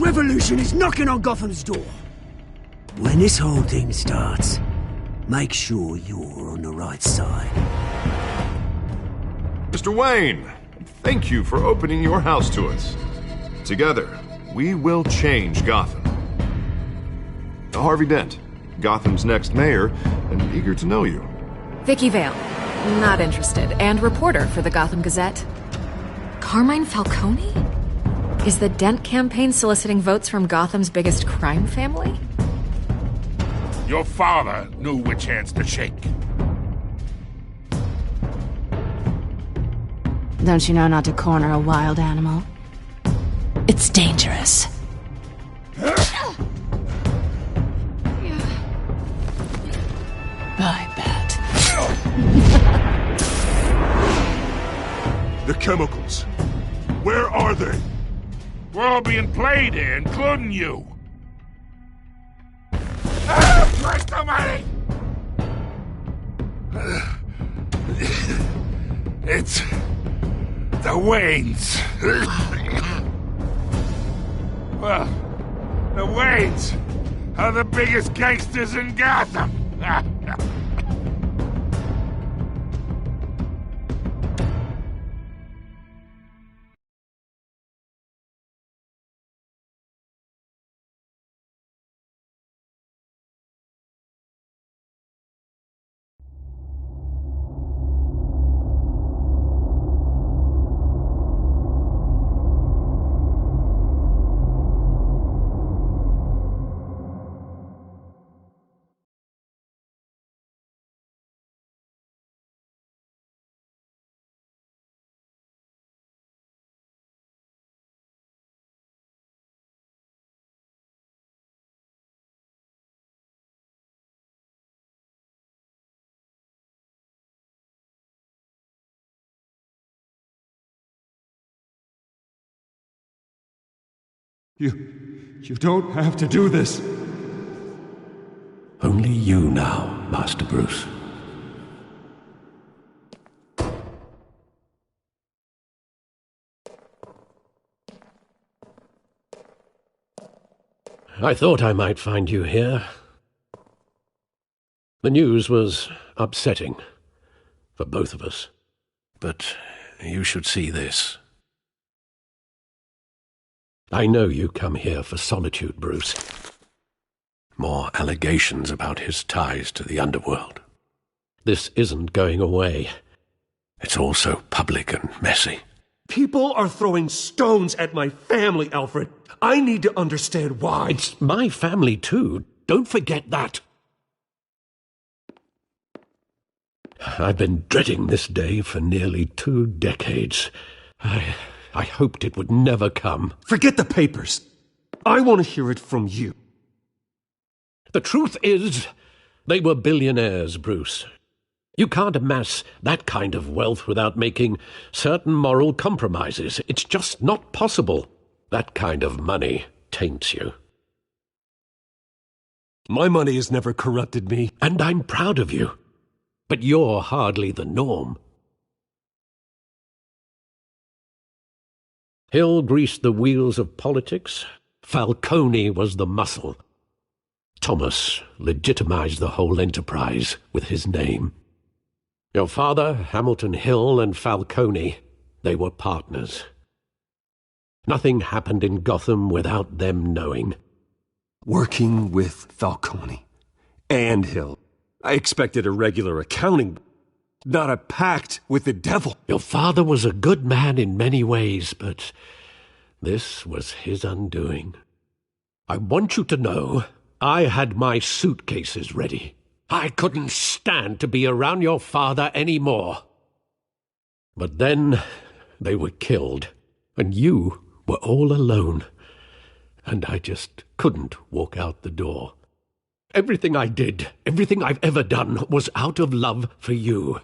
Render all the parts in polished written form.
revolution is knocking on Gotham's door. When this whole thing starts, make sure you're on the right side. Mr. Wayne, thank you for opening your house to us. Together, we will change Gotham. Harvey Dent, Gotham's next mayor, and eager to know you. Vicky Vale. Not interested. And reporter for the Gotham Gazette. Carmine Falcone? Is the Dent campaign soliciting votes from Gotham's biggest crime family? Your father knew which hands to shake. Don't you know not to corner a wild animal? It's dangerous. I bet. The chemicals. Where are they? We're all being played here, including you. Christ almighty! It's the Waynes. Well, the Waynes are the biggest gangsters in Gotham. You don't have to do this. Only you now, Master Bruce. I thought I might find you here. The news was upsetting for both of us. But you should see this. I know you come here for solitude, Bruce. More allegations about his ties to the underworld. This isn't going away. It's all so public and messy. People are throwing stones at my family, Alfred. I need to understand why. It's my family, too. Don't forget that. I've been dreading this day for nearly 2 decades. I hoped it would never come. Forget the papers. I want to hear it from you. The truth is, they were billionaires, Bruce. You can't amass that kind of wealth without making certain moral compromises. It's just not possible. That kind of money taints you. My money has never corrupted me. And I'm proud of you. But you're hardly the norm. Hill greased the wheels of politics. Falcone was the muscle. Thomas legitimized the whole enterprise with his name. Your father, Hamilton Hill, and Falcone, they were partners. Nothing happened in Gotham without them knowing. Working with Falcone and Hill. I expected a regular accounting, not a pact with the devil. Your father was a good man in many ways, but this was his undoing. I want you to know I had my suitcases ready. I couldn't stand to be around your father anymore. But then they were killed, and you were all alone, and I just couldn't walk out the door. Everything I did, everything I've ever done, was out of love for you.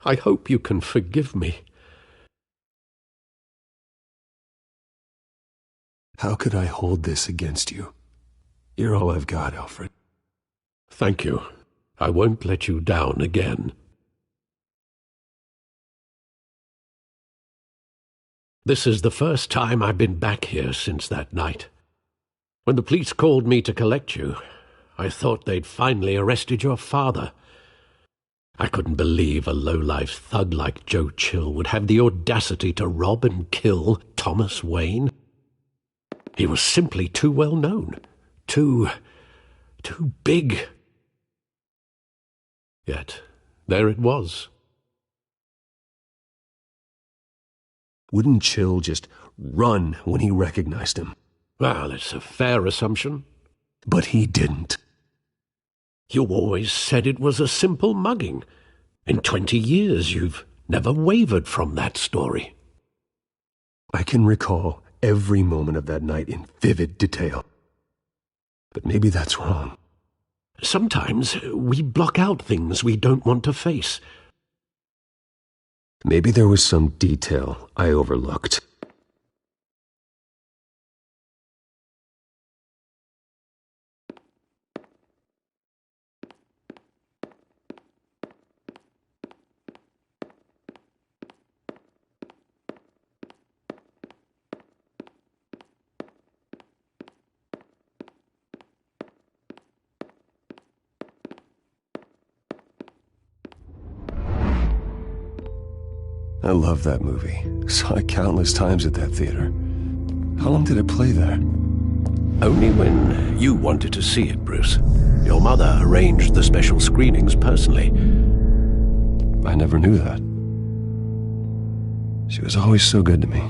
I hope you can forgive me. How could I hold this against you? You're all I've got, Alfred. Thank you. I won't let you down again. This is the first time I've been back here since that night. When the police called me to collect you, I thought they'd finally arrested your father. I couldn't believe a low-life thug like Joe Chill would have the audacity to rob and kill Thomas Wayne. He was simply too well known. Too big. Yet, there it was. Wouldn't Chill just run when he recognized him? Well, it's a fair assumption. But he didn't. You always said it was a simple mugging. In 20 years, you've never wavered from that story. I can recall every moment of that night in vivid detail. But maybe that's wrong. Sometimes we block out things we don't want to face. Maybe there was some detail I overlooked. I love that movie. Saw it countless times at that theater. How long did it play there? Only when you wanted to see it, Bruce. Your mother arranged the special screenings personally. I never knew that. She was always so good to me.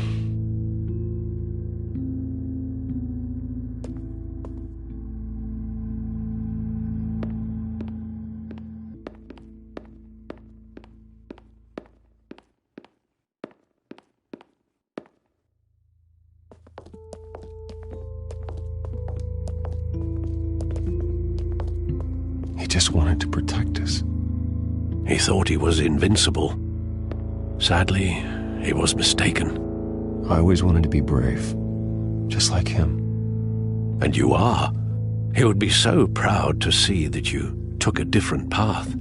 He just wanted to protect us. He thought he was invincible. Sadly, he was mistaken. I always wanted to be brave, just like him. And you are. He would be so proud to see that you took a different path.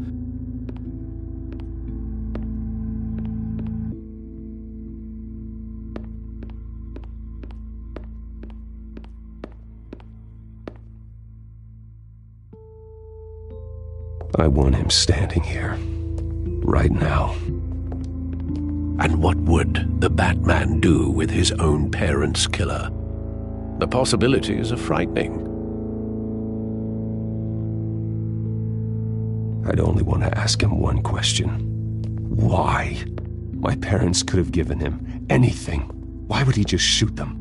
I want him standing here, right now. And what would the Batman do with his own parents' killer? The possibilities are frightening. I'd only want to ask him one question. Why? My parents could have given him anything. Why would he just shoot them?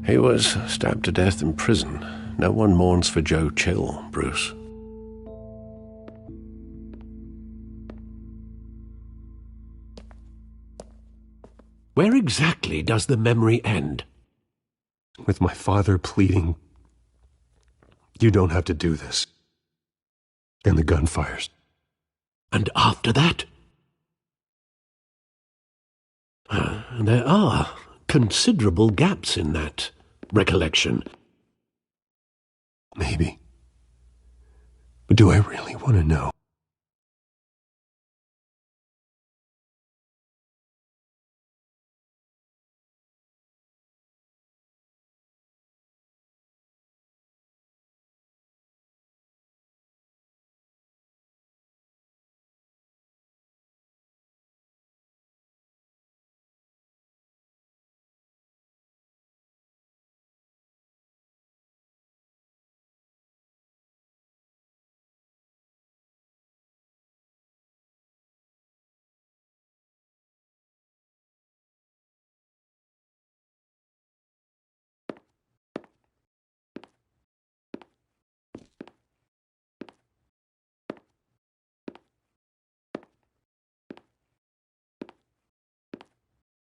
He was stabbed to death in prison. No one mourns for Joe Chill, Bruce. Where exactly does the memory end? With my father pleading, "You don't have to do this." And the gun fires. And after that? There are considerable gaps in that recollection. Maybe. But do I really want to know?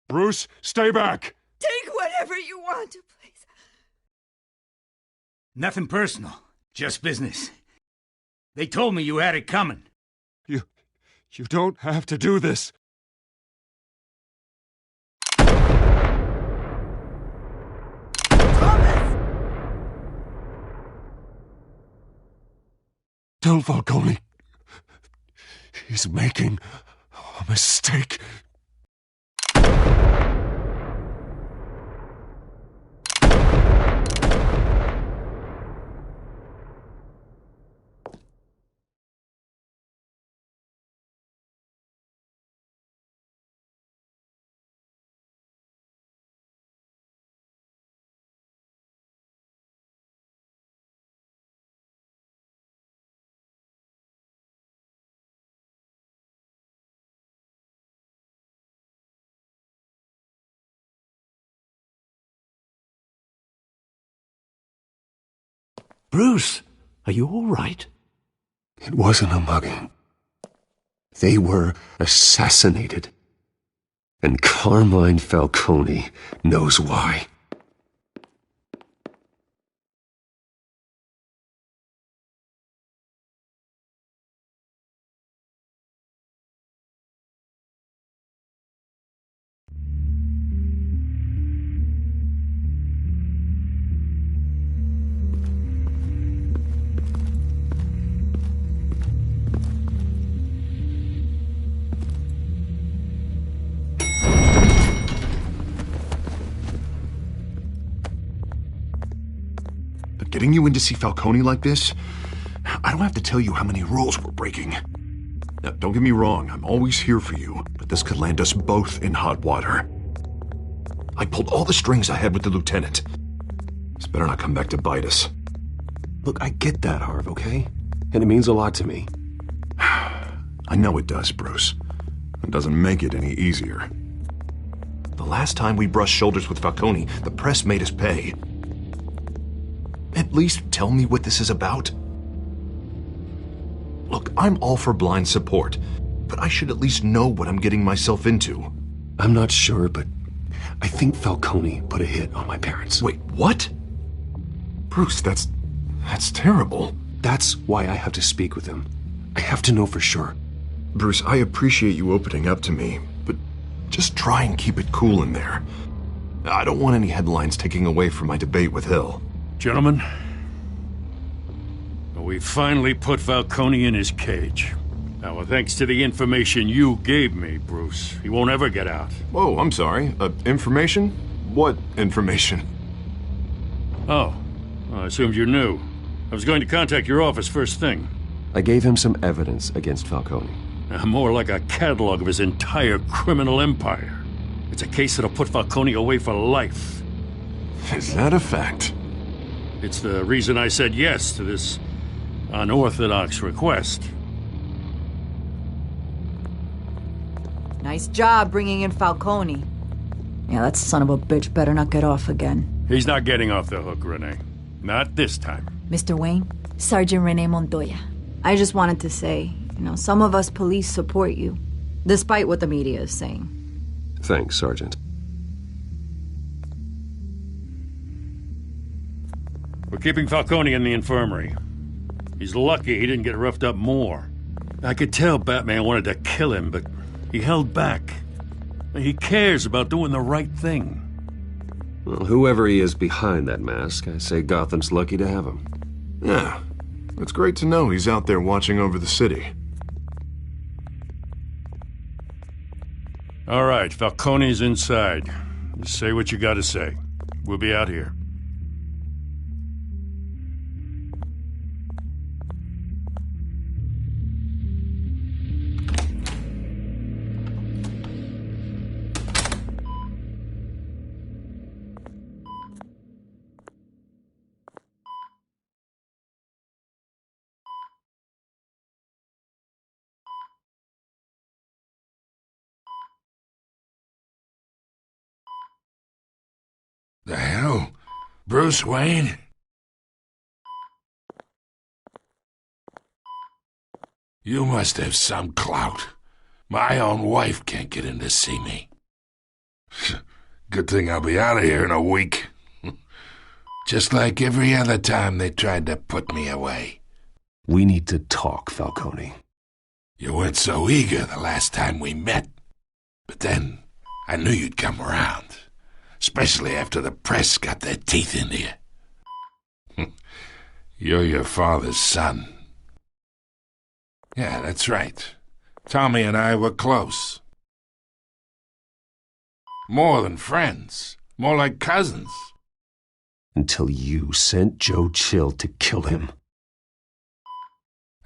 Bruce, stay back! Take whatever you want, please. Nothing personal, just business. They told me you had it coming. You don't have to do this. Thomas! Tell Falcone. He's making a mistake. Bruce, are you all right? It wasn't a mugging. They were assassinated. And Carmine Falcone knows why. Getting you in to see Falcone like this? I don't have to tell you how many rules we're breaking. Now, don't get me wrong, I'm always here for you, but this could land us both in hot water. I pulled all the strings I had with the lieutenant. This better not come back to bite us. Look, I get that, Harv, okay? And it means a lot to me. I know it does, Bruce. It doesn't make it any easier. The last time we brushed shoulders with Falcone, the press made us pay. At least tell me what this is about. Look, I'm all for blind support, but I should at least know what I'm getting myself into. I'm not sure, but I think Falcone put a hit on my parents. Wait, what? Bruce, that's terrible. That's why I have to speak with him. I have to know for sure. Bruce, I appreciate you opening up to me, but just try and keep it cool in there. I don't want any headlines taking away from my debate with Hill. Gentlemen, we finally put Falcone in his cage. Now, thanks to the information you gave me, Bruce, he won't ever get out. Whoa, I'm sorry. Information? What information? Oh, I assumed you knew. I was going to contact your office first thing. I gave him some evidence against Falcone. More like a catalog of his entire criminal empire. It's a case that'll put Falcone away for life. Is that a fact? It's the reason I said yes to this unorthodox request. Nice job bringing in Falcone. Yeah, that son of a bitch better not get off again. He's not getting off the hook, Renee. Not this time. Mr. Wayne, Sergeant Renee Montoya. I just wanted to say, some of us police support you, despite what the media is saying. Thanks, Sergeant. We're keeping Falcone in the infirmary. He's lucky he didn't get roughed up more. I could tell Batman wanted to kill him, but he held back. He cares about doing the right thing. Well, whoever he is behind that mask, I say Gotham's lucky to have him. Yeah, it's great to know he's out there watching over the city. All right, Falcone's inside. Just say what you gotta say. We'll be out here. The hell? Bruce Wayne? You must have some clout. My own wife can't get in to see me. Good thing I'll be out of here in a week. Just like every other time they tried to put me away. We need to talk, Falcone. You weren't so eager the last time we met. But then, I knew you'd come around. Especially after the press got their teeth into you. You're your father's son. Yeah, that's right. Tommy and I were close. More than friends. More like cousins. Until you sent Joe Chill to kill him.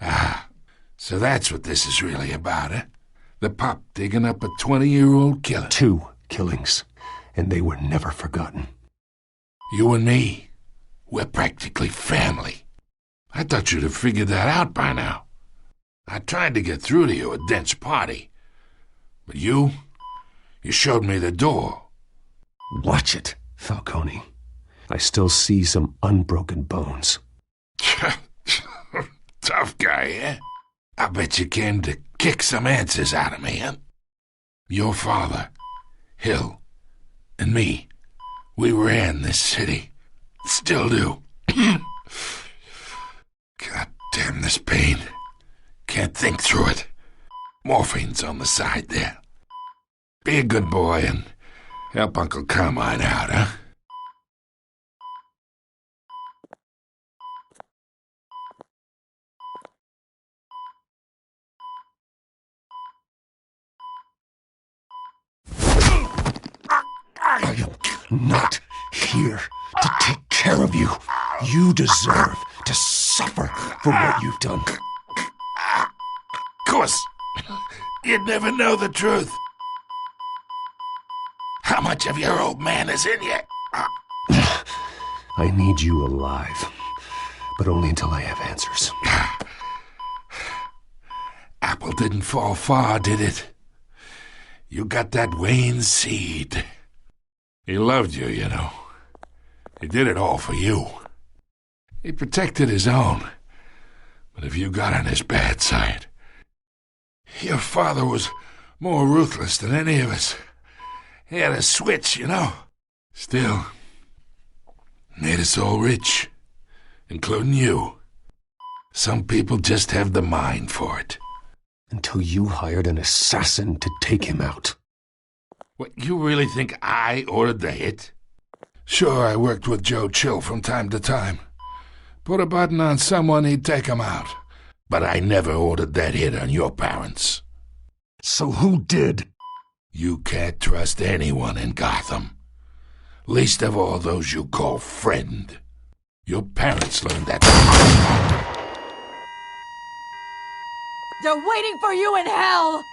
Ah, so that's what this is really about, eh? The pup digging up a 20-year-old killer. 2 killings. And they were never forgotten. You and me, we're practically family. I thought you'd have figured that out by now. I tried to get through to you at Dent's party. But you showed me the door. Watch it, Falcone. I still see some unbroken bones. Tough guy, eh? I bet you came to kick some answers out of me, huh? Your father, Hill, and me, we ran this city. Still do. God damn this pain. Can't think through it. Morphine's on the side there. Be a good boy and help Uncle Carmine out, huh? I am not here to take care of you. You deserve to suffer for what you've done. Of course, you'd never know the truth. How much of your old man is in you? I need you alive, but only until I have answers. Apple didn't fall far, did it? You got that Wayne seed. He loved you, you know. He did it all for you. He protected his own. But if you got on his bad side, your father was more ruthless than any of us. He had a switch, you know. Still, made us all rich, including you. Some people just have the mind for it. Until you hired an assassin to take him out. What, you really think I ordered the hit? Sure, I worked with Joe Chill from time to time. Put a button on someone, he'd take him out. But I never ordered that hit on your parents. So who did? You can't trust anyone in Gotham. Least of all those you call friend. Your parents learned that. They're waiting for you in hell!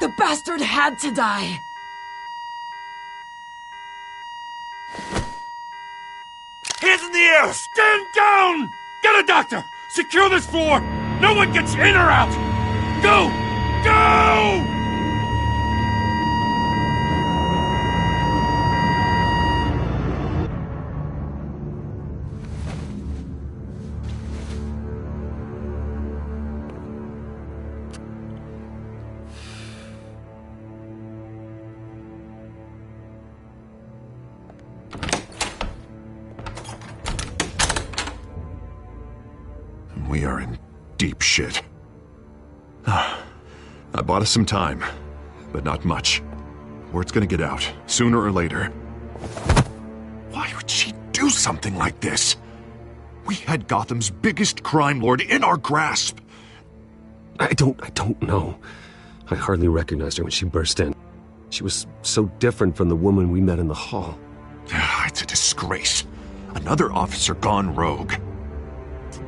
The bastard had to die! Hands in the air! Stand down! Get a doctor! Secure this floor! No one gets in or out! Go! Go! We are in deep shit. I bought us some time, but not much. Word's gonna get out, sooner or later. Why would she do something like this? We had Gotham's biggest crime lord in our grasp. I don't know. I hardly recognized her when she burst in. She was so different from the woman we met in the hall. It's a disgrace. Another officer gone rogue.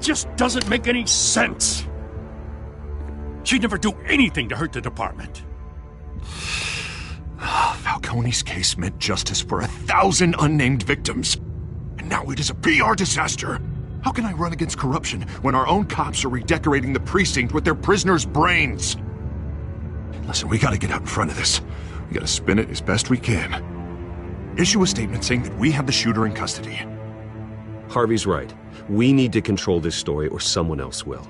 Just doesn't make any sense. She'd never do anything to hurt the department. Falcone's case meant justice for 1,000 unnamed victims. And now it is a PR disaster. How can I run against corruption when our own cops are redecorating the precinct with their prisoners' brains? Listen, we gotta get out in front of this. We gotta spin it as best we can. Issue a statement saying that we have the shooter in custody. Harvey's right. We need to control this story or someone else will.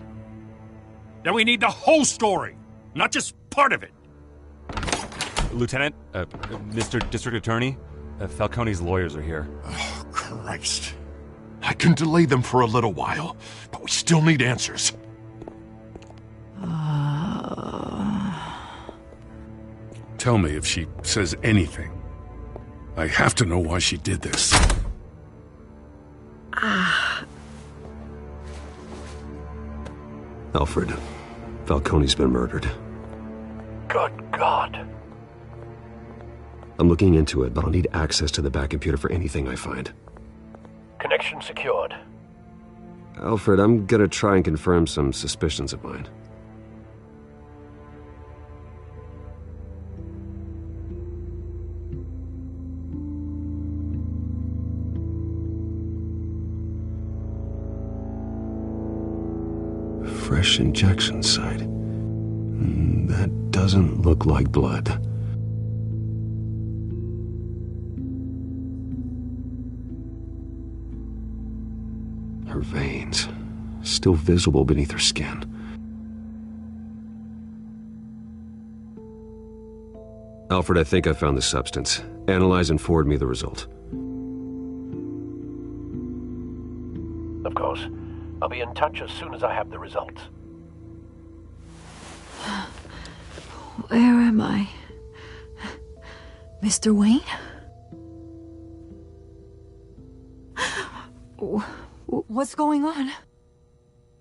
Then we need the whole story, not just part of it. Lieutenant, Mr. District Attorney, Falcone's lawyers are here. Oh, Christ. I can delay them for a little while, but we still need answers. Tell me if she says anything. I have to know why she did this. Alfred, Falcone's been murdered. Good God. I'm looking into it, but I'll need access to the back computer for anything I find. Connection secured. Alfred, I'm gonna try and confirm some suspicions of mine. Fresh injection site. That doesn't look like blood. veins, still visible beneath her skin. Alfred, I think I found the substance. Analyze and forward me the result. Of course. I'll be in touch as soon as I have the results. Where am I? Mr. Wayne? What's going on?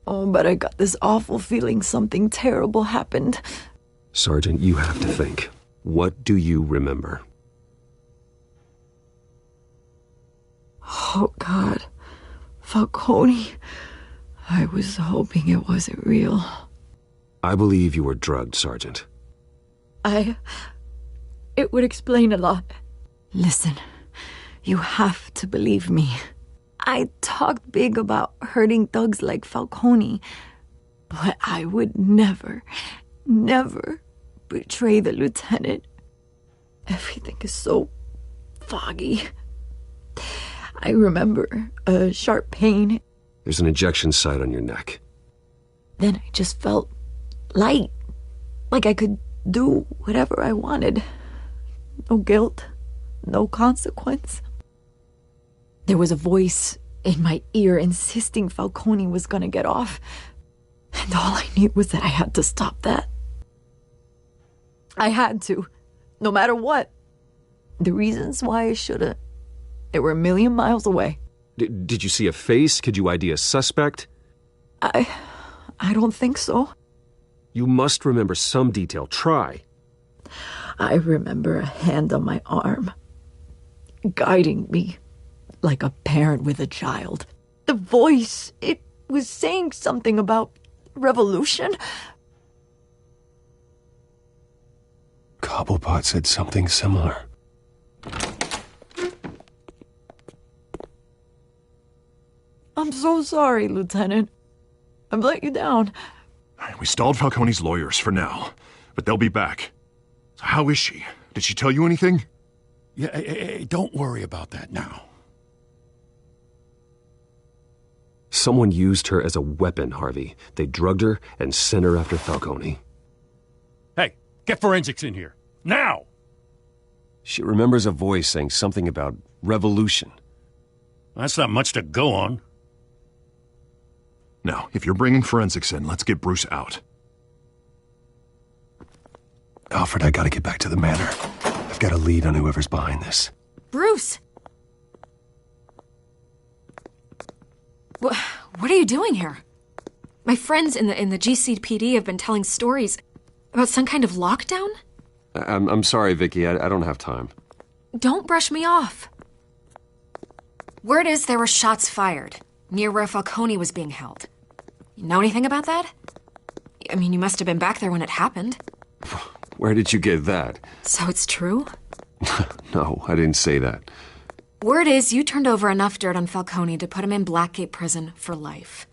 Oh, but I got this awful feeling something terrible happened. Sergeant, you have to think. What do you remember? Oh, God. Falcone. I was hoping it wasn't real. I believe you were drugged, Sergeant. It would explain a lot. Listen, you have to believe me. I talked big about hurting thugs like Falcone, but I would never betray the lieutenant. Everything is so foggy. I remember a sharp pain. There's an injection site on your neck. Then I just felt light, like I could do whatever I wanted. No guilt, no consequence. There was a voice in my ear insisting Falcone was gonna get off. And all I knew was that I had to stop that. I had to, no matter what. The reasons why I should've, they were a million miles away. Did you see a face? Could you ID a suspect? I don't think so. You must remember some detail. Try. I remember a hand on my arm, guiding me like a parent with a child. The voice, it was saying something about revolution. Cobblepot said something similar. I'm so sorry, Lieutenant. I've let you down. We stalled Falcone's lawyers for now, but they'll be back. So how is she? Did she tell you anything? Yeah, hey, don't worry about that now. Someone used her as a weapon, Harvey. They drugged her and sent her after Falcone. Hey, get forensics in here. Now! She remembers a voice saying something about revolution. That's not much to go on. Now, if you're bringing forensics in, let's get Bruce out. Alfred, I gotta get back to the manor. I've got a lead on whoever's behind this. Bruce! What are you doing here? My friends in the GCPD have been telling stories about some kind of lockdown? I'm sorry, Vicky. I don't have time. Don't brush me off. Word is there were shots fired near where Falcone was being held. You know anything about that? I mean, you must have been back there when it happened. Where did you get that? So it's true? No, I didn't say that. Word is you turned over enough dirt on Falcone to put him in Blackgate Prison for life.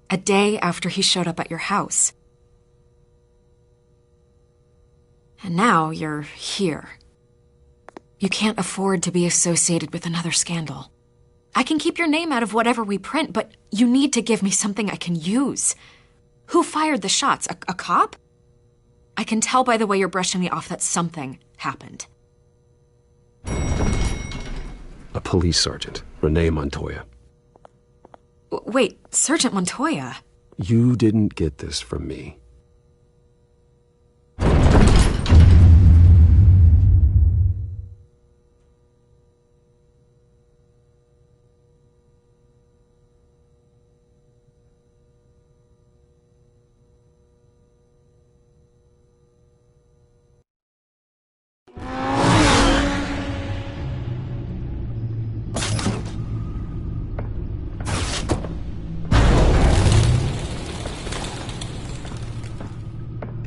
A day after he showed up at your house. And now you're here. You can't afford to be associated with another scandal. I can keep your name out of whatever we print, but you need to give me something I can use. Who fired the shots? A cop? I can tell by the way you're brushing me off that something happened. A police sergeant, Renee Montoya. Wait, Sergeant Montoya? You didn't get this from me.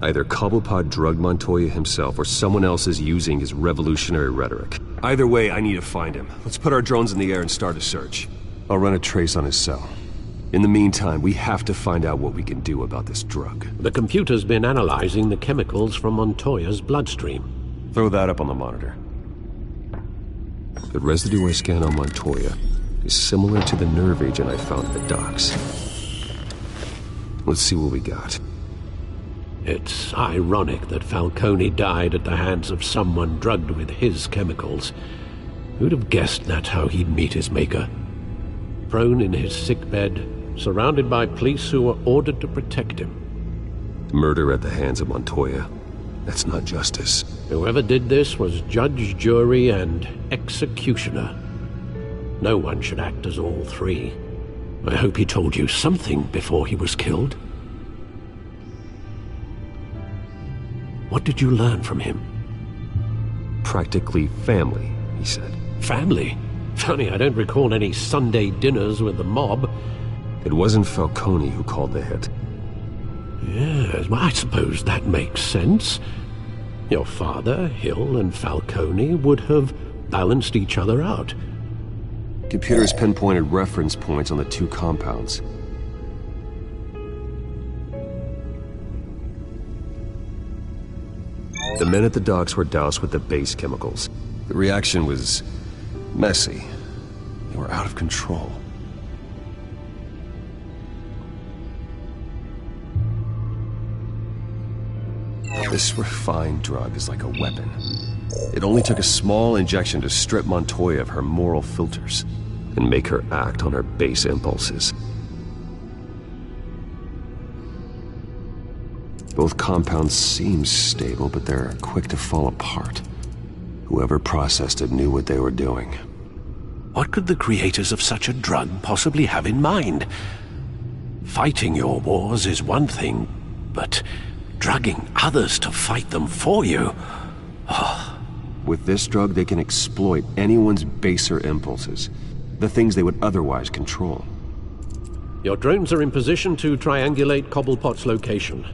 Either Cobblepot drugged Montoya himself or someone else is using his revolutionary rhetoric. Either way, I need to find him. Let's put our drones in the air and start a search. I'll run a trace on his cell. In the meantime, we have to find out what we can do about this drug. The computer's been analyzing the chemicals from Montoya's bloodstream. Throw that up on the monitor. The residue I scan on Montoya is similar to the nerve agent I found at the docks. Let's see what we got. It's ironic that Falcone died at the hands of someone drugged with his chemicals. Who'd have guessed that's how he'd meet his maker? Prone in his sickbed, surrounded by police who were ordered to protect him. Murder at the hands of Montoya. That's not justice. Whoever did this was judge, jury, and executioner. No one should act as all three. I hope he told you something before he was killed. What did you learn from him? Practically family, he said. Family? Funny, I don't recall any Sunday dinners with the mob. It wasn't Falcone who called the hit. Yes, well, I suppose that makes sense. Your father, Hill, and Falcone would have balanced each other out. Computers pinpointed reference points on the two compounds. The men at the docks were doused with the base chemicals. The reaction was messy. They were out of control. This refined drug is like a weapon. It only took a small injection to strip Montoya of her moral filters and make her act on her base impulses. Both compounds seem stable, but they're quick to fall apart. Whoever processed it knew what they were doing. What could the creators of such a drug possibly have in mind? Fighting your wars is one thing, but drugging others to fight them for you? Oh. With this drug, they can exploit anyone's baser impulses, the things they would otherwise control. Your drones are in position to triangulate Cobblepot's location.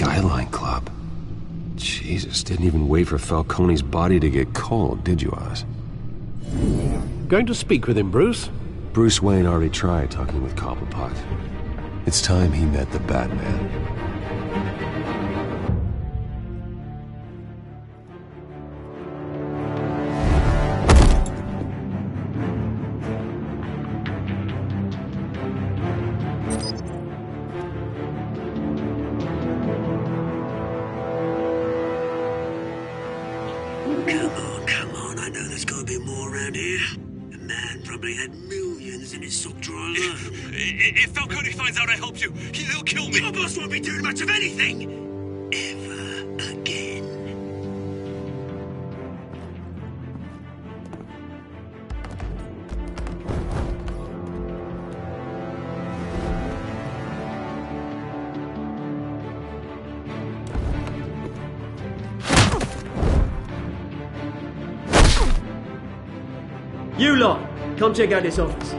Skyline Club. Jesus, didn't even wait for Falcone's body to get cold, did you, Oz? Going to speak with him, Bruce? Bruce Wayne already tried talking with Cobblepot. It's time he met the Batman. Come on, I know there's gotta be more around here. The man probably had millions in his sock drawer alone. If Falcone finds out I helped you, he'll kill me. Your boss won't be doing much of anything! Ever again. You lot, come check out this office.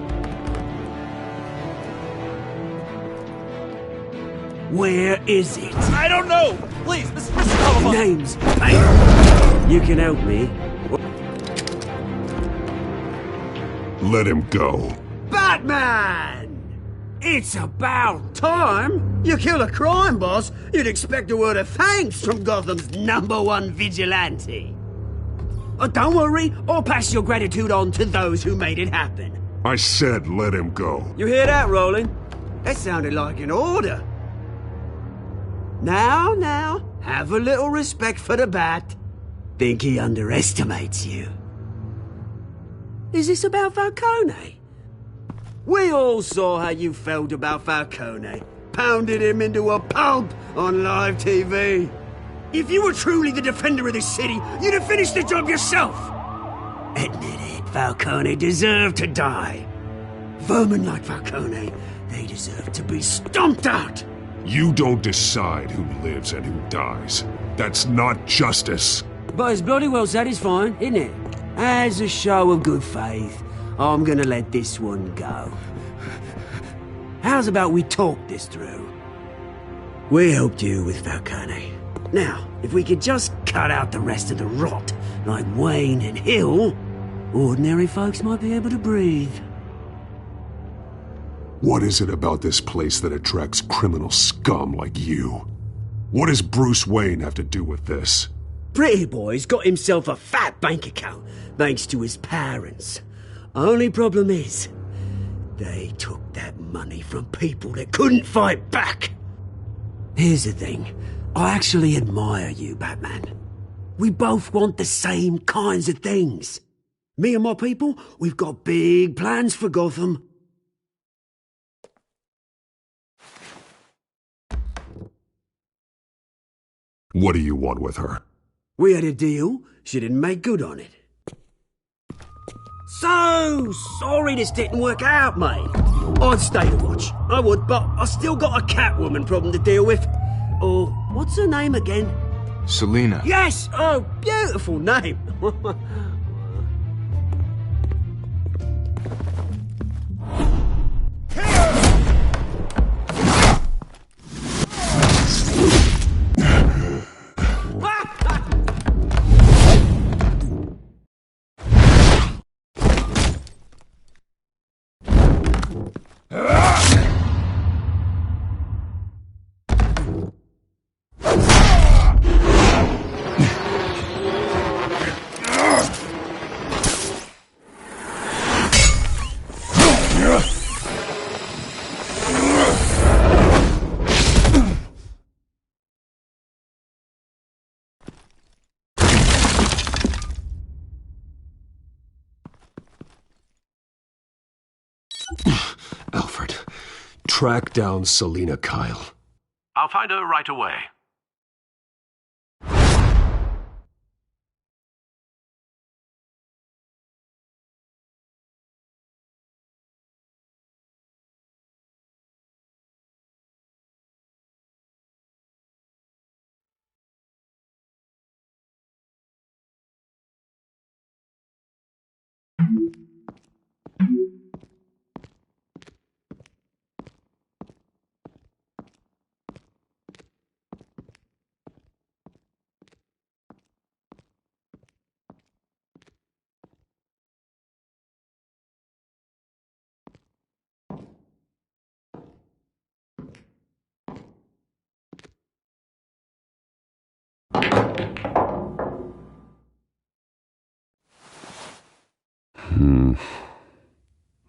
Where is it? I don't know! Please, this is Mr. Cobblepot. Name's Payne. You can help me. Let him go. Batman! It's about time. You kill a crime boss, you'd expect a word of thanks from Gotham's #1 vigilante. Don't worry, I'll pass your gratitude on to those who made it happen. I said let him go. You hear that, Roland? That sounded like an order. Now, have a little respect for the Bat. Think he underestimates you. Is this about Falcone? We all saw how you felt about Falcone. Pounded him into a pulp on live TV. If you were truly the defender of this city, you'd have finished the job yourself. Admit it, Falcone deserved to die. Vermin like Falcone, they deserve to be stomped out. You don't decide who lives and who dies. That's not justice. But it's bloody well satisfying, isn't it? As a show of good faith, I'm gonna let this one go. How's about we talk this through? We helped you with Falcone. Now, if we could just cut out the rest of the rot, like Wayne and Hill, ordinary folks might be able to breathe. What is it about this place that attracts criminal scum like you? What does Bruce Wayne have to do with this? Pretty Boy's got himself a fat bank account, thanks to his parents. Only problem is, they took that money from people that couldn't fight back. Here's the thing. I actually admire you, Batman. We both want the same kinds of things. Me and my people, we've got big plans for Gotham. What do you want with her? We had a deal. She didn't make good on it. So sorry this didn't work out, mate. I'd stay to watch. I would, but I still got a Catwoman problem to deal with. Oh, what's her name again? Selina. Yes! Oh, beautiful name. Alfred, track down Selina Kyle. I'll find her right away.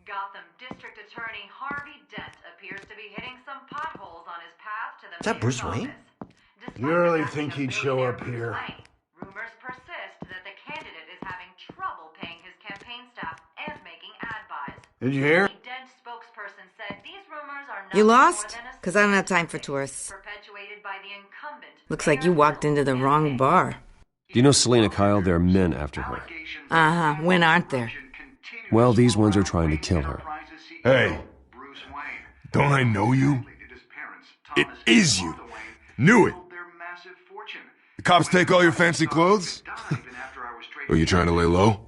Gotham District Attorney Harvey Dent appears to be hitting some potholes on his path to the Is that Bruce mayor's Wayne? office. You really think he'd show up here? Rumors persist that the candidate is having trouble paying his campaign staff and making ad buys. Did you hear? Dent spokesperson said these rumors are You nothing lost? more than a Because I don't have time for tourists. perpetuated by the incumbent. Looks like you walked into the wrong bar. Do you know Selena Kyle? There are men after her. Uh-huh. When aren't there? Well, these ones are trying to kill her. Hey, don't I know you? It is you. Knew it. The cops take all your fancy clothes? Are you trying to lay low?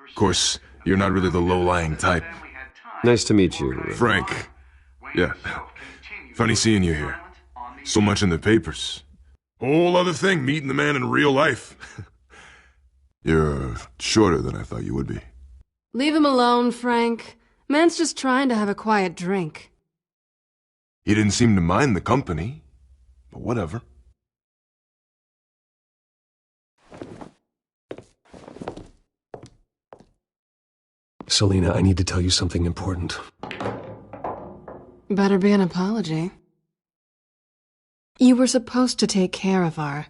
Of course, you're not really the low-lying type. Nice to meet you. Frank. Yeah. Funny seeing you here. So much in the papers. Whole other thing, meeting the man in real life. You're shorter than I thought you would be. Leave him alone, Frank. Man's just trying to have a quiet drink. He didn't seem to mind the company. But whatever. Selena, I need to tell you something important. Better be an apology. You were supposed to take care of our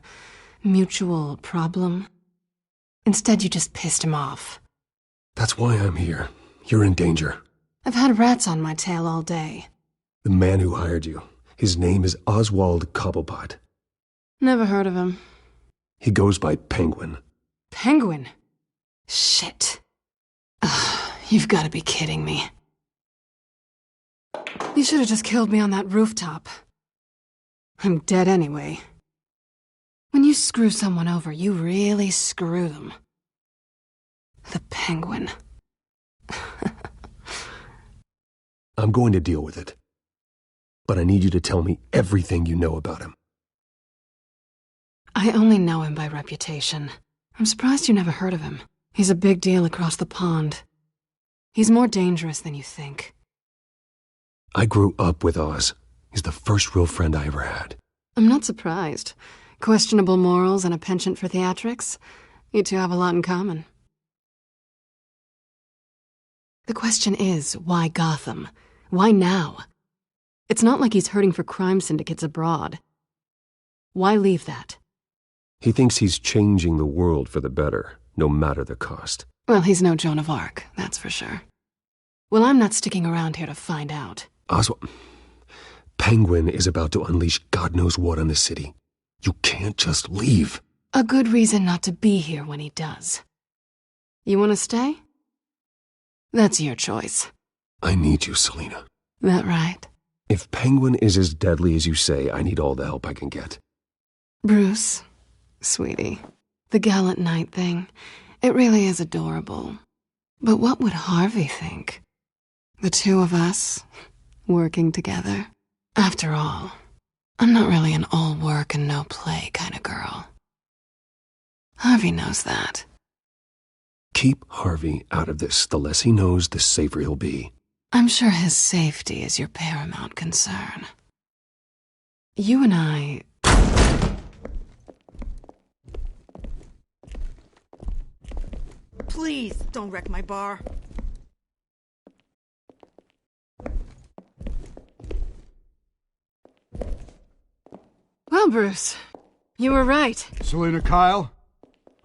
mutual problem. Instead, you just pissed him off. That's why I'm here. You're in danger. I've had rats on my tail all day. The man who hired you, his name is Oswald Cobblepot. Never heard of him. He goes by Penguin. Penguin? Shit. Ugh, you've got to be kidding me. You should have just killed me on that rooftop. I'm dead anyway. When you screw someone over, you really screw them. The Penguin. I'm going to deal with it. But I need you to tell me everything you know about him. I only know him by reputation. I'm surprised you never heard of him. He's a big deal across the pond. He's more dangerous than you think. I grew up with Oz. He's the first real friend I ever had. I'm not surprised. Questionable morals and a penchant for theatrics. You two have a lot in common. The question is, why Gotham? Why now? It's not like he's hurting for crime syndicates abroad. Why leave that? He thinks he's changing the world for the better, no matter the cost. Well, he's no Joan of Arc, that's for sure. Well, I'm not sticking around here to find out. Oswald, Penguin is about to unleash God knows what on the city. You can't just leave. A good reason not to be here when he does. You want to stay? That's your choice. I need you, Selena. That right? If Penguin is as deadly as you say, I need all the help I can get. Bruce, sweetie, the gallant knight thing, it really is adorable. But what would Harvey think? The two of us, working together? After all, I'm not really an all work and no play kind of girl. Harvey knows that. Keep Harvey out of this. The less he knows, the safer he'll be. I'm sure his safety is your paramount concern. You and I... Please, don't wreck my bar. Well, Bruce, you were right. Selena Kyle,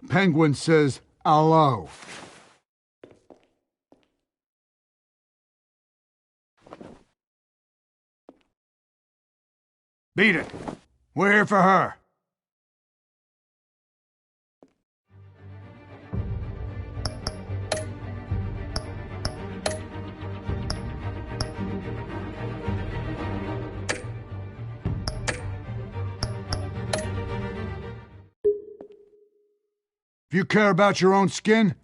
Penguin says hello. Beat it. We're here for her. If you care about your own skin,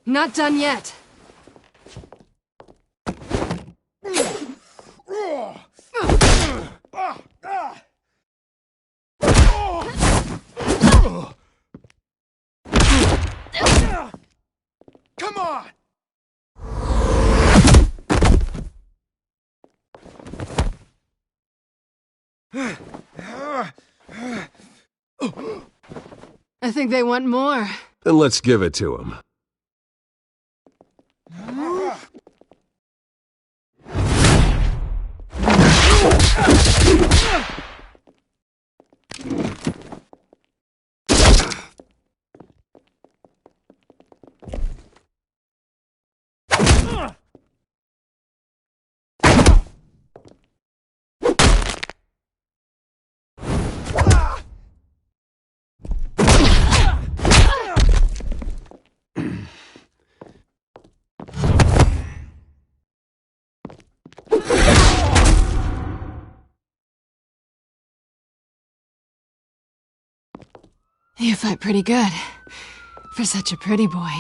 Not done yet. Come on! I think they want more. Then let's give it to him. You fight pretty good. For such a pretty boy.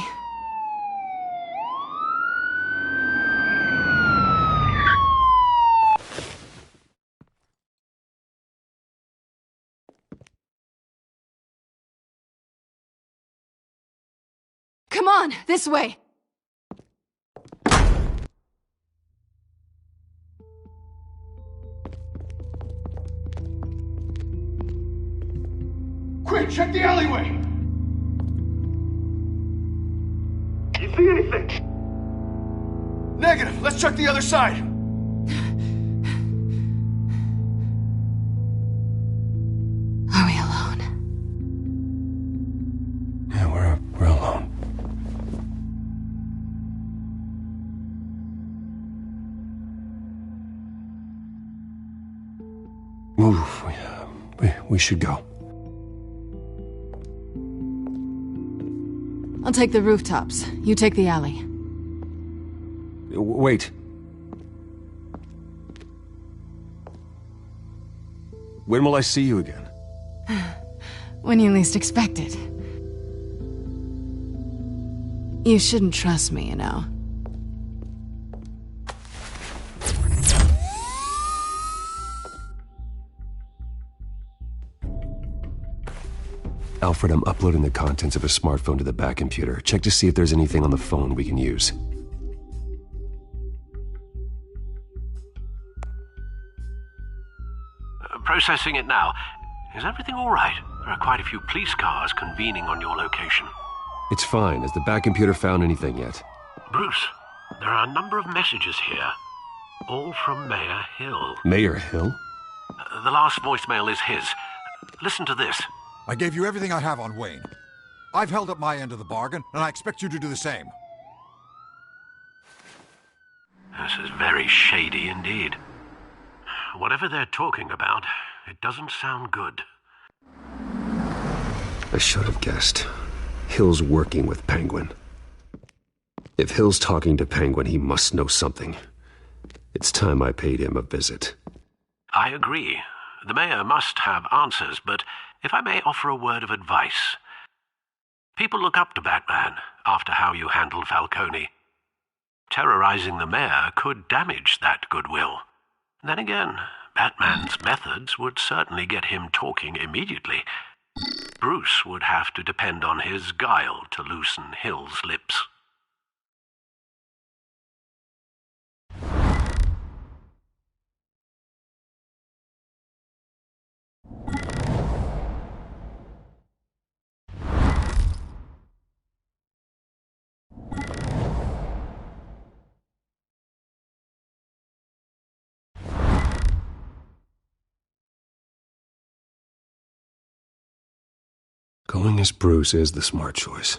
Come on, this way! Quick, check the alleyway! You see anything? Negative. Let's check the other side. Are we alone? Yeah, we're alone. Move. We should go. I'll take the rooftops. You take the alley. Wait. When will I see you again? When you least expect it. You shouldn't trust me, you know. Alfred, I'm uploading the contents of a smartphone to the back computer. Check to see if there's anything on the phone we can use. Processing it now. Is everything all right? There are quite a few police cars convening on your location. It's fine. Has the back computer found anything yet? Bruce, there are a number of messages here. All from Mayor Hill. Mayor Hill? The last voicemail is his. Listen to this. I gave you everything I have on Wayne. I've held up my end of the bargain, and I expect you to do the same. This is very shady indeed. Whatever they're talking about, it doesn't sound good. I should have guessed. Hill's working with Penguin. If Hill's talking to Penguin, he must know something. It's time I paid him a visit. I agree. The mayor must have answers, but if I may offer a word of advice. People look up to Batman after how you handled Falcone. Terrorizing the mayor could damage that goodwill. Then again, Batman's methods would certainly get him talking immediately. Bruce would have to depend on his guile to loosen Hill's lips. Going as Bruce is the smart choice.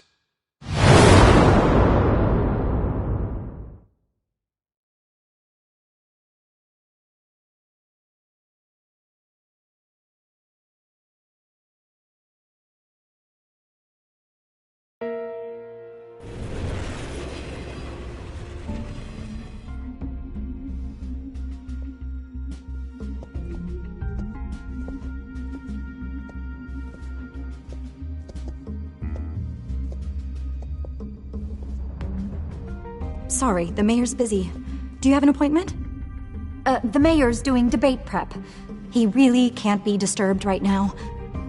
Sorry, the mayor's busy. Do you have an appointment? The mayor's doing debate prep. He really can't be disturbed right now.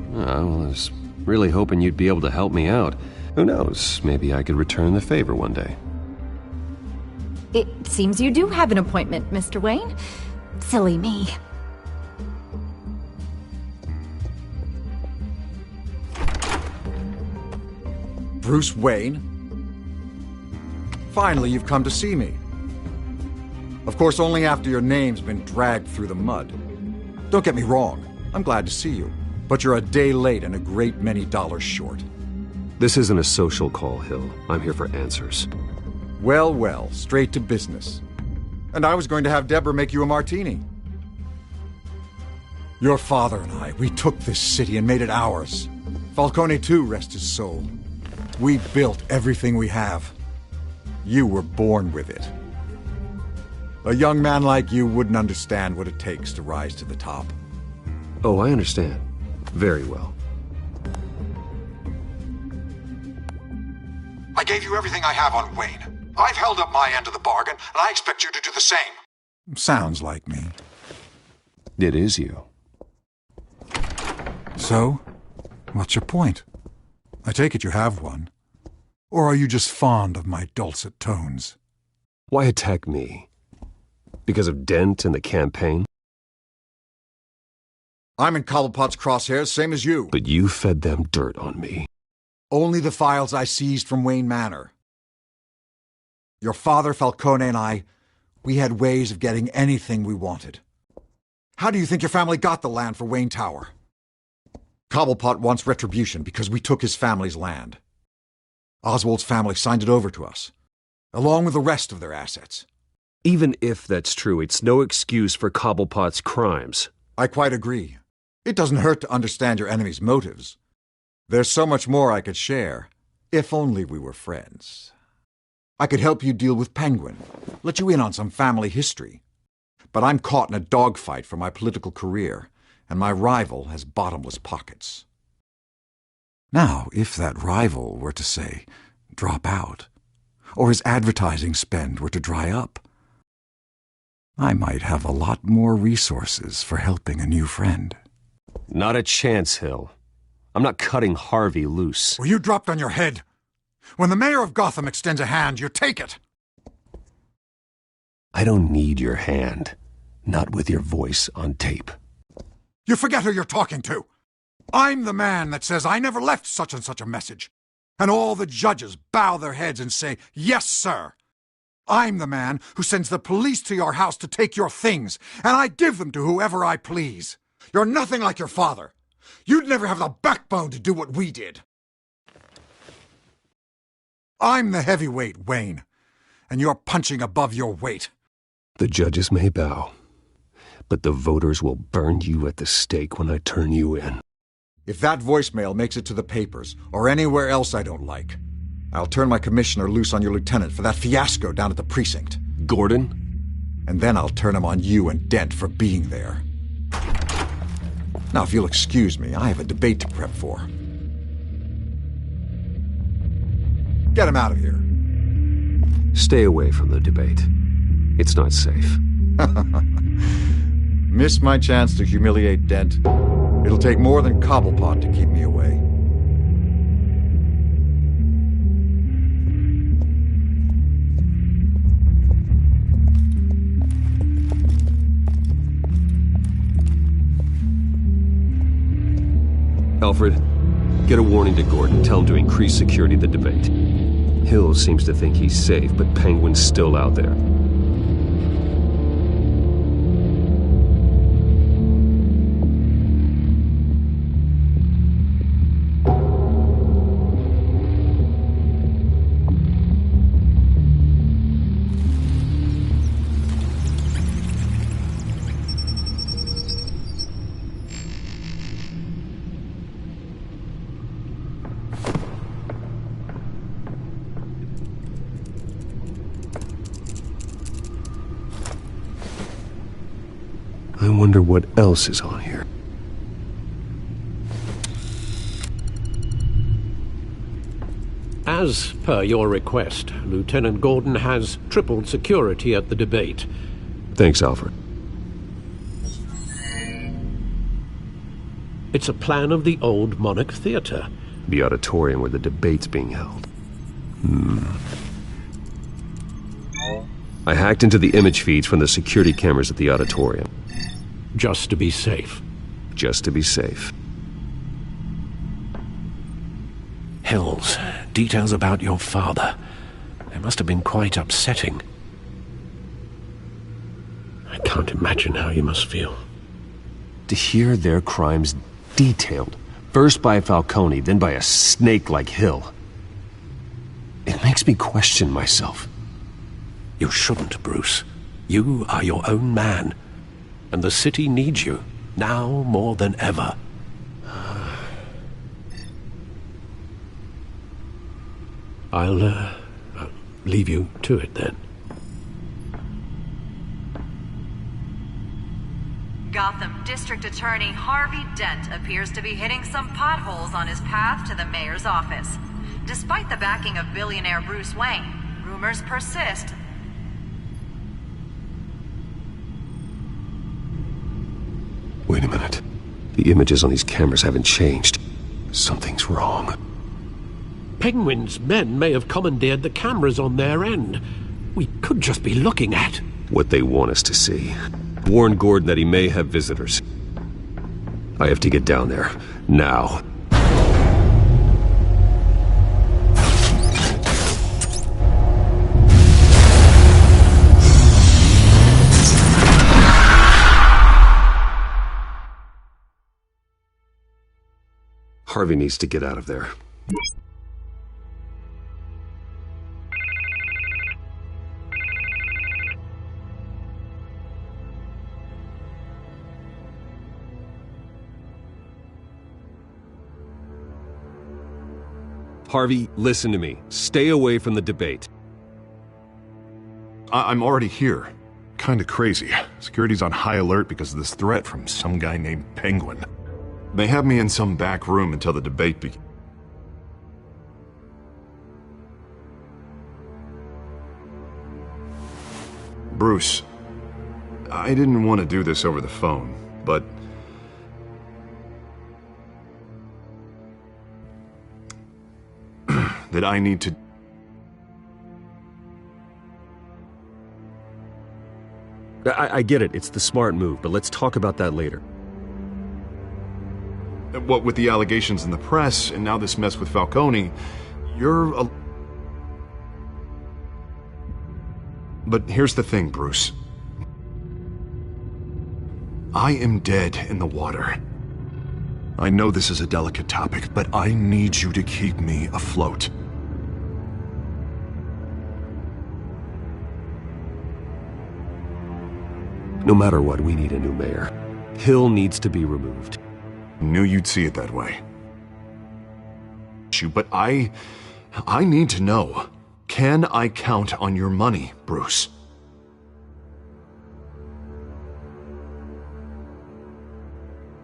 Well, I was really hoping you'd be able to help me out. Who knows, maybe I could return the favor one day. It seems you do have an appointment, Mr. Wayne. Silly me. Bruce Wayne? Finally, you've come to see me. Of course, only after your name's been dragged through the mud. Don't get me wrong, I'm glad to see you. But you're a day late and a great many dollars short. This isn't a social call, Hill. I'm here for answers. Well, well, straight to business. And I was going to have Deborah make you a martini. Your father and I, we took this city and made it ours. Falcone too, rest his soul. We built everything we have. You were born with it. A young man like you wouldn't understand what it takes to rise to the top. Oh, I understand. Very well. I gave you everything I have on Wayne. I've held up my end of the bargain, and I expect you to do the same. Sounds like me. It is you. So, what's your point? I take it you have one. Or are you just fond of my dulcet tones? Why attack me? Because of Dent and the campaign? I'm in Cobblepot's crosshairs, same as you. But you fed them dirt on me. Only the files I seized from Wayne Manor. Your father, Falcone, and I, we had ways of getting anything we wanted. How do you think your family got the land for Wayne Tower? Cobblepot wants retribution because we took his family's land. Oswald's family signed it over to us, along with the rest of their assets. Even if that's true, it's no excuse for Cobblepot's crimes. I quite agree. It doesn't hurt to understand your enemy's motives. There's so much more I could share, if only we were friends. I could help you deal with Penguin, let you in on some family history. But I'm caught in a dogfight for my political career, and my rival has bottomless pockets. Now, if that rival were to, say, drop out, or his advertising spend were to dry up, I might have a lot more resources for helping a new friend. Not a chance, Hill. I'm not cutting Harvey loose. Well, you dropped on your head. When the mayor of Gotham extends a hand, you take it. I don't need your hand. Not with your voice on tape. You forget who you're talking to. I'm the man that says I never left such and such a message. And all the judges bow their heads and say, yes, sir. I'm the man who sends the police to your house to take your things, and I give them to whoever I please. You're nothing like your father. You'd never have the backbone to do what we did. I'm the heavyweight, Wayne, and you're punching above your weight. The judges may bow, but the voters will burn you at the stake when I turn you in. If that voicemail makes it to the papers, or anywhere else I don't like, I'll turn my commissioner loose on your lieutenant for that fiasco down at the precinct. Gordon? And then I'll turn him on you and Dent for being there. Now, if you'll excuse me, I have a debate to prep for. Get him out of here. Stay away from the debate. It's not safe. Miss my chance to humiliate Dent. It'll take more than Cobblepot to keep me away. Alfred, get a warning to Gordon. Tell him to increase security at the debate. Hill seems to think he's safe, but Penguin's still out there. I wonder what else is on here. As per your request, Lieutenant Gordon has tripled security at the debate. Thanks, Alfred. It's a plan of the old Monarch Theatre. The auditorium where the debate's being held. I hacked into the image feeds from the security cameras at the auditorium. Just to be safe. Just to be safe. Hills, details about your father. They must have been quite upsetting. I can't imagine how you must feel. To hear their crimes detailed, first by Falcone, then by a snake like Hill, it makes me question myself. You shouldn't, Bruce. You are your own man. And the city needs you, now more than ever. I'll leave you to it then. Gotham District Attorney Harvey Dent appears to be hitting some potholes on his path to the mayor's office. Despite the backing of billionaire Bruce Wayne, rumors persist. Wait a minute. The images on these cameras haven't changed. Something's wrong. Penguin's men may have commandeered the cameras on their end. We could just be looking at what they want us to see. Warn Gordon that he may have visitors. I have to get down there. Now. Harvey needs to get out of there. Harvey, listen to me. Stay away from the debate. I'm already here. Kinda crazy. Security's on high alert because of this threat from some guy named Penguin. They have me in some back room until the debate begins. Bruce, I didn't want to do this over the phone, but that I need to... I get it. It's the smart move, but let's talk about that later. What with the allegations in the press, and now this mess with Falcone, you're a... But here's the thing, Bruce. I am dead in the water. I know this is a delicate topic, but I need you to keep me afloat. No matter what, we need a new mayor. Hill needs to be removed. Knew you'd see it that way. But I need to know. Can I count on your money, Bruce?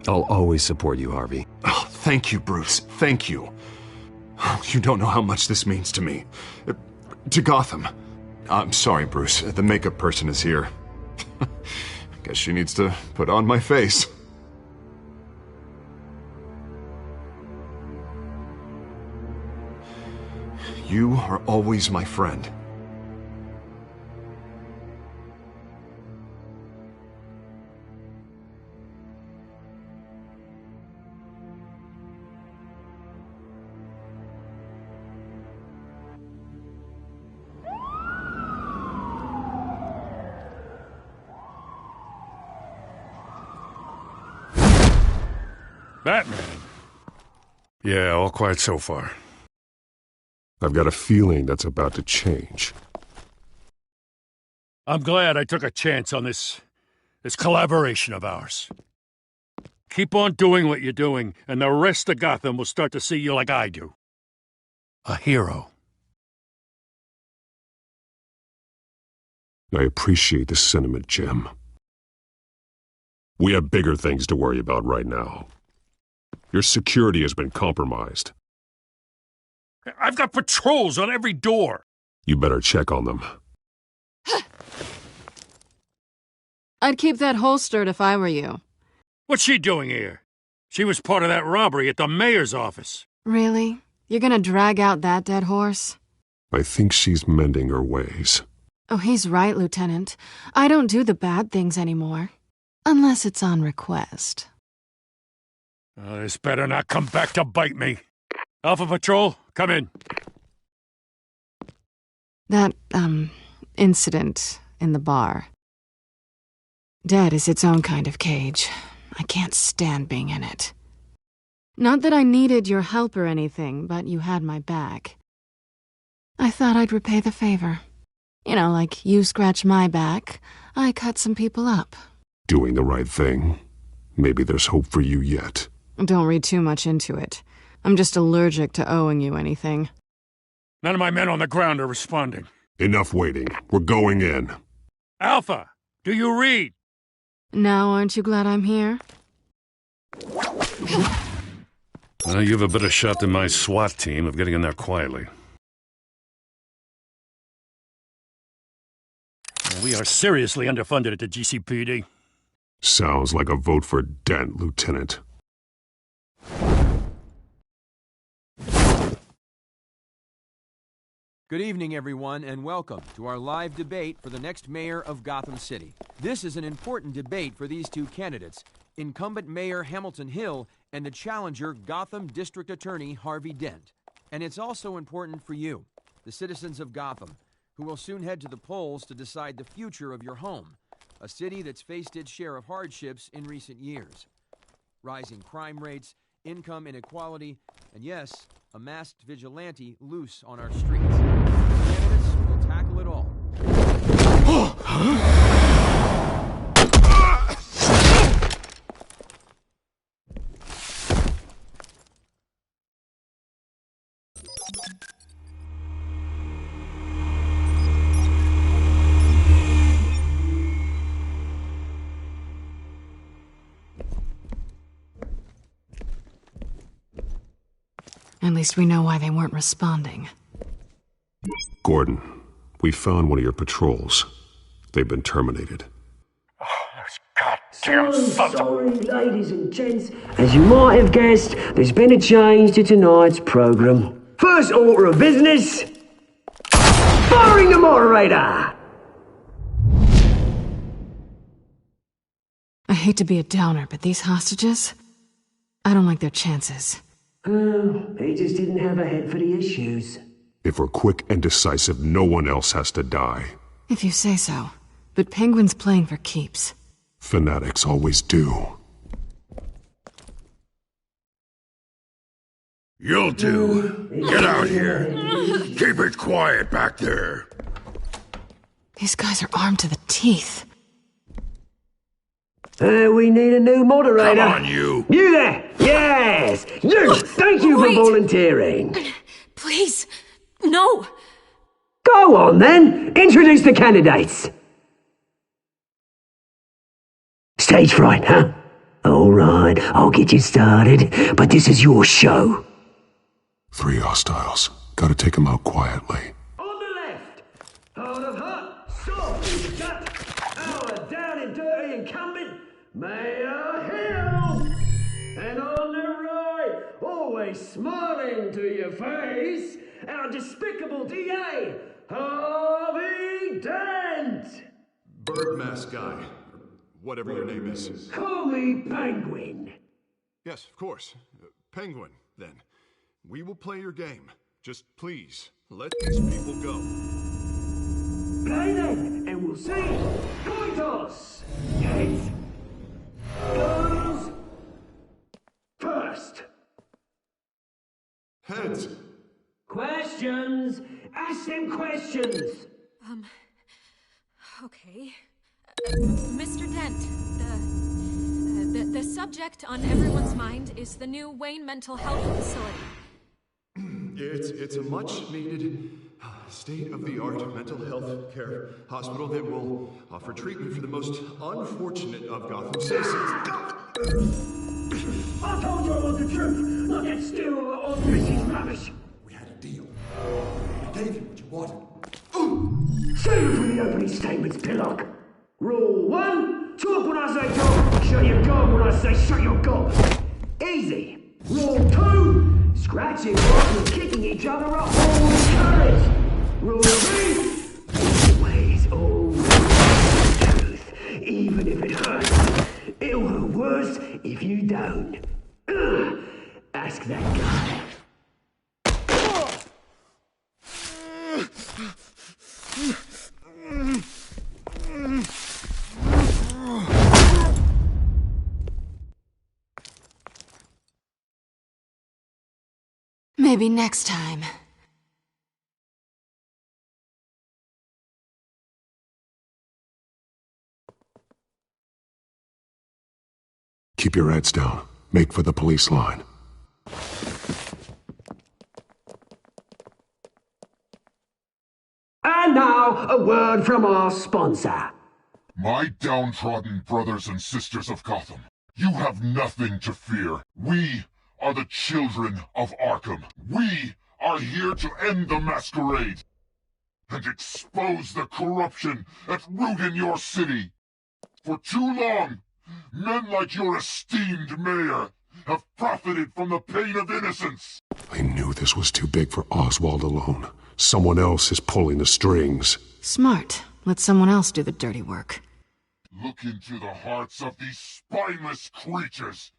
I'll always support you, Harvey. Oh, thank you, Bruce. Thank you. You don't know how much this means to me. To Gotham. I'm sorry, Bruce. The makeup person is here. Guess she needs to put on my face. You are always my friend. Batman. Yeah, all quiet so far. I've got a feeling that's about to change. I'm glad I took a chance on this collaboration of ours. Keep on doing what you're doing, and the rest of Gotham will start to see you like I do. A hero. I appreciate the sentiment, Jim. We have bigger things to worry about right now. Your security has been compromised. I've got patrols on every door. You better check on them. I'd keep that holstered if I were you. What's she doing here? She was part of that robbery at the mayor's office. Really? You're gonna drag out that dead horse? I think she's mending her ways. Oh, he's right, Lieutenant. I don't do the bad things anymore. Unless it's on request. This better not come back to bite me. Alpha Patrol, come in. That, incident in the bar. Dead is its own kind of cage. I can't stand being in it. Not that I needed your help or anything, but you had my back. I thought I'd repay the favor. You know, like you scratch my back, I cut some people up. Doing the right thing. Maybe there's hope for you yet. Don't read too much into it. I'm just allergic to owing you anything. None of my men on the ground are responding. Enough waiting. We're going in. Alpha, do you read? Now aren't you glad I'm here? You have a better shot than my SWAT team of getting in there quietly. We are seriously underfunded at the GCPD. Sounds like a vote for Dent, Lieutenant. Good evening, everyone, and welcome to our live debate for the next mayor of Gotham City. This is an important debate for these two candidates, incumbent Mayor Hamilton Hill and the challenger Gotham District Attorney Harvey Dent. And it's also important for you, the citizens of Gotham, who will soon head to the polls to decide the future of your home, a city that's faced its share of hardships in recent years. Rising crime rates, income inequality, and yes, a masked vigilante loose on our streets. The candidates will tackle it all. At least we know why they weren't responding. Gordon, we found one of your patrols. They've been terminated. Sorry, ladies and gents. As you might have guessed, there's been a change to tonight's program. First order of business, firing the moderator! I hate to be a downer, but these hostages, I don't like their chances. He just didn't have a head for the issues. If we're quick and decisive, no one else has to die. If you say so. But Penguin's playing for keeps. Fanatics always do. You'll do. Get out here. Keep it quiet back there. These guys are armed to the teeth. We need a new moderator. Come on, you. You there! Yes! You! Thank you for volunteering. Please, no! Go on, then. Introduce the candidates. Stage fright, huh? All right, I'll get you started, but this is your show. 3 hostiles. Gotta take them out quietly. On the left, hard of heart, soft in the gut, our down and dirty incumbent, Mayor Hill. And on the right, always smiling to your face, our despicable DA, Harvey Dent. Bird mask guy. Whatever your name is. Call me Penguin. Yes, of course. Penguin, then. We will play your game. Just please, let these people go. Play then, and we'll see. Coin toss. Heads. Goes. First. Heads. Questions. Ask them questions. Okay. Mr. Dent, the subject on everyone's mind is the new Wayne Mental Health Facility. It's a much-needed, state-of-the-art mental health care hospital that will offer treatment for the most unfortunate of Gotham citizens. I told you I want the truth. Look at still on Chrissy's rubbish. We had a deal. gave you what you wanted. Save it for the opening statements, Pillock. Rule 1, talk when I say talk, shut your gob when I say shut your gob. Easy. Rule 2, scratching while you're kicking each other up all the courage. Rule 3, always the truth, even if it hurts. It'll hurt worse if you don't. Ask that guy. Maybe next time. Keep your heads down. Make for the police line. And now, a word from our sponsor. My downtrodden brothers and sisters of Gotham, you have nothing to fear. We are the children of Arkham. We are here to end the masquerade and expose the corruption at root in your city. For too long, men like your esteemed mayor have profited from the pain of innocence. I knew this was too big for Oswald alone. Someone else is pulling the strings. Smart. Let someone else do the dirty work. Look into the hearts of these spineless creatures,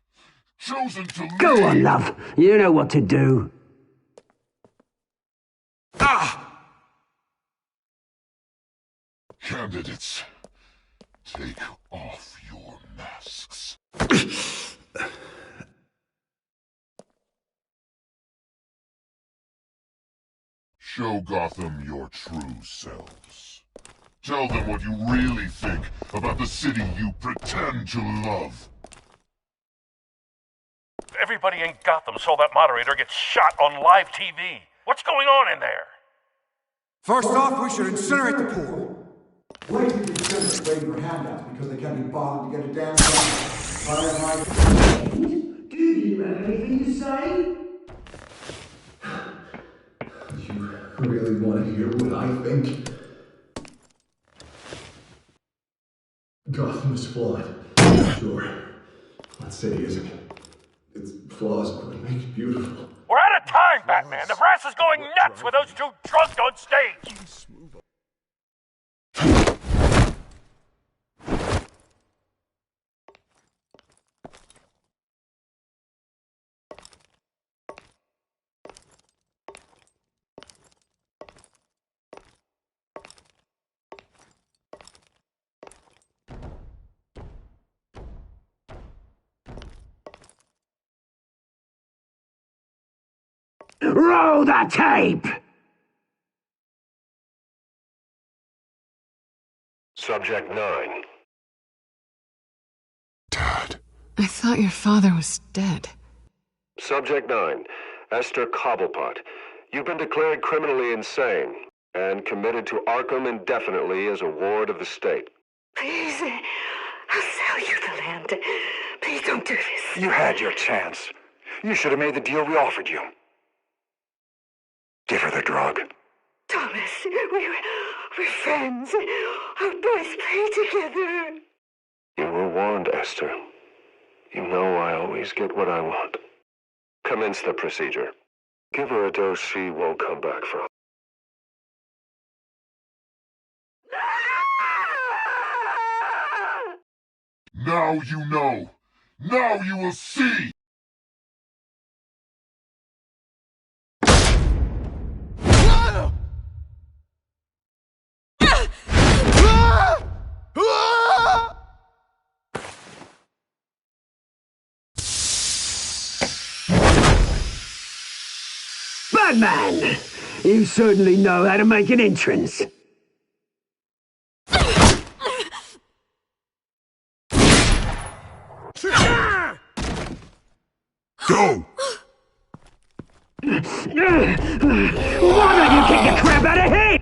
chosen to lead. Go on, love. You know what to do. Candidates, take off your masks. Show Gotham your true selves. Tell them what you really think about the city you pretend to love. Everybody in Gotham saw that moderator get shot on live TV. What's going on in there? First off, we should incinerate the poor. Wait till you incinerate waiting for handouts because they can't be bothered to get a damn thing. Do you have anything to say? You really want to hear what I think? Gotham is flawed. Sure. That city isn't. Its flaws are what make it beautiful. We're out of time, Batman! The brass is going nuts with those two drunks on stage! Roll the tape! Subject 9. Dad. I thought your father was dead. Subject 9. Esther Cobblepot. You've been declared criminally insane and committed to Arkham indefinitely as a ward of the state. Please, I'll sell you the land. Please don't do this. You had your chance. You should have made the deal we offered you. Give her the drug. Thomas, we're friends. Our boys play together. You were warned, Esther. You know I always get what I want. Commence the procedure. Give her a dose she won't come back from. Now you know. Now you will see. Batman! You certainly know how to make an entrance. Go! Why don't you kick the crap out of him?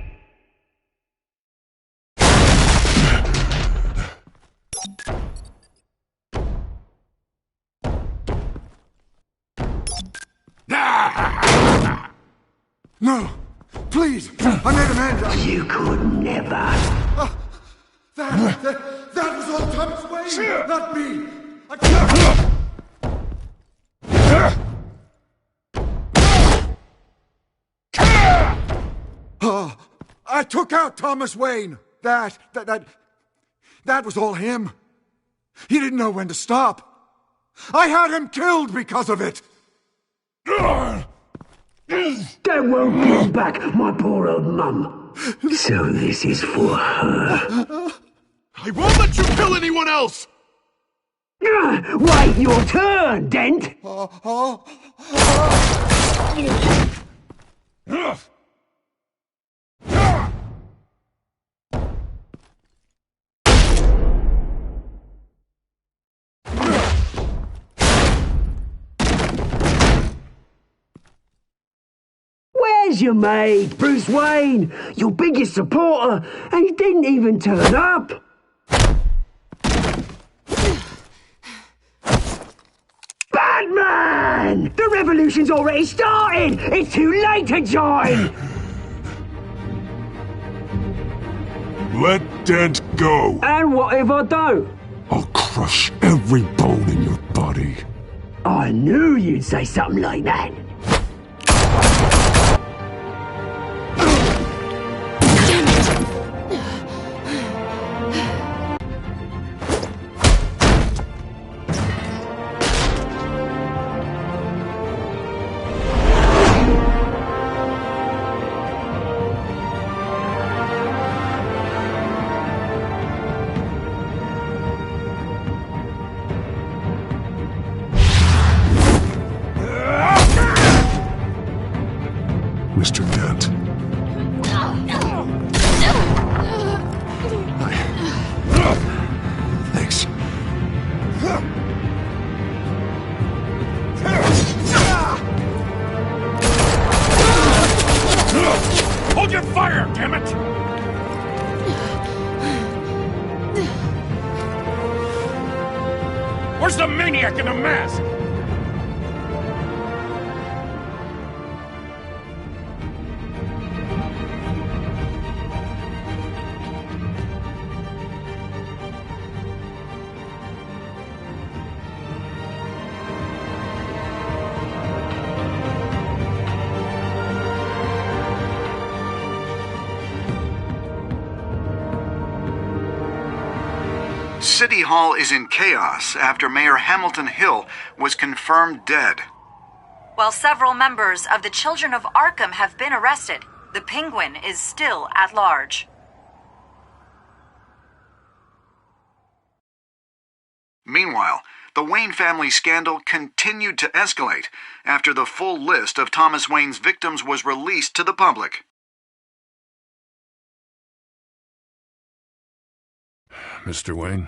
No! Please! I made amends! You could never. That was all Thomas Wayne, not me! I took out Thomas Wayne! That was all him. He didn't know when to stop. I had him killed because of it! That won't bring back my poor old mum. So this is for her. I won't let you kill anyone else! Wait your turn, Dent! Where's your mate, Bruce Wayne? Your biggest supporter, and he didn't even turn up! Batman! The revolution's already started! It's too late to join! Let Dent go! And what if I don't? I'll crush every bone in your body. I knew you'd say something like that. Mr. Dent. Thanks. Hold your fire, damn it! Where's the maniac in the mask? City Hall is in chaos after Mayor Hamilton Hill was confirmed dead. While several members of the Children of Arkham have been arrested, the Penguin is still at large. Meanwhile, the Wayne family scandal continued to escalate after the full list of Thomas Wayne's victims was released to the public. Mr. Wayne?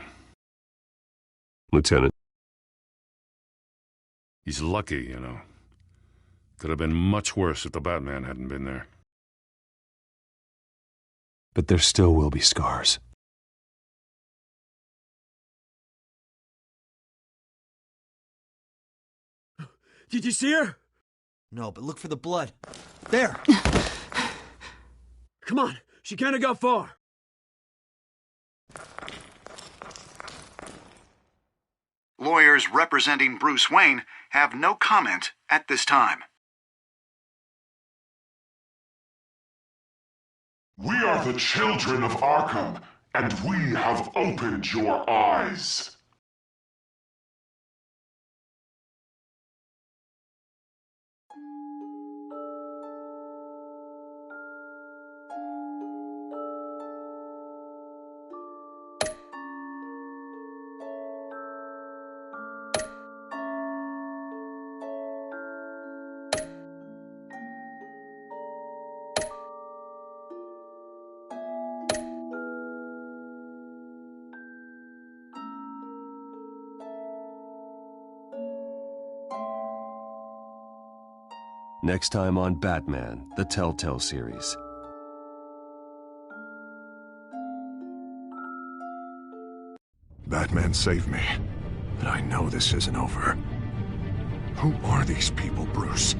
Lieutenant. He's lucky, you know. Could have been much worse if the Batman hadn't been there. But there still will be scars. Did you see her? No, but look for the blood. There! Come on, she can't have got far. Lawyers representing Bruce Wayne have no comment at this time. We are the children of Arkham, and we have opened your eyes. Next time on Batman, the Telltale series. Batman saved me, but I know this isn't over. Who are these people, Bruce?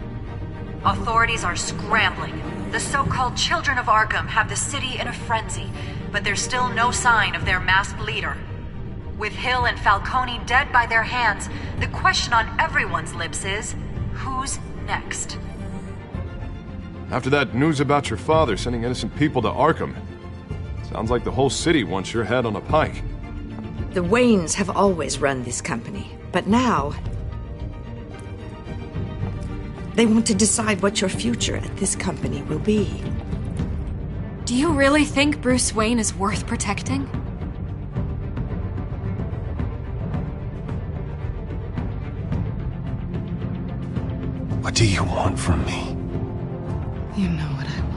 Authorities are scrambling. The so-called Children of Arkham have the city in a frenzy, but there's still no sign of their masked leader. With Hill and Falcone dead by their hands, the question on everyone's lips is, who's next? After that news about your father sending innocent people to Arkham, sounds like the whole city wants your head on a pike. The Waynes have always run this company, but now they want to decide what your future at this company will be. Do you really think Bruce Wayne is worth protecting? What do you want from me? You know what I want.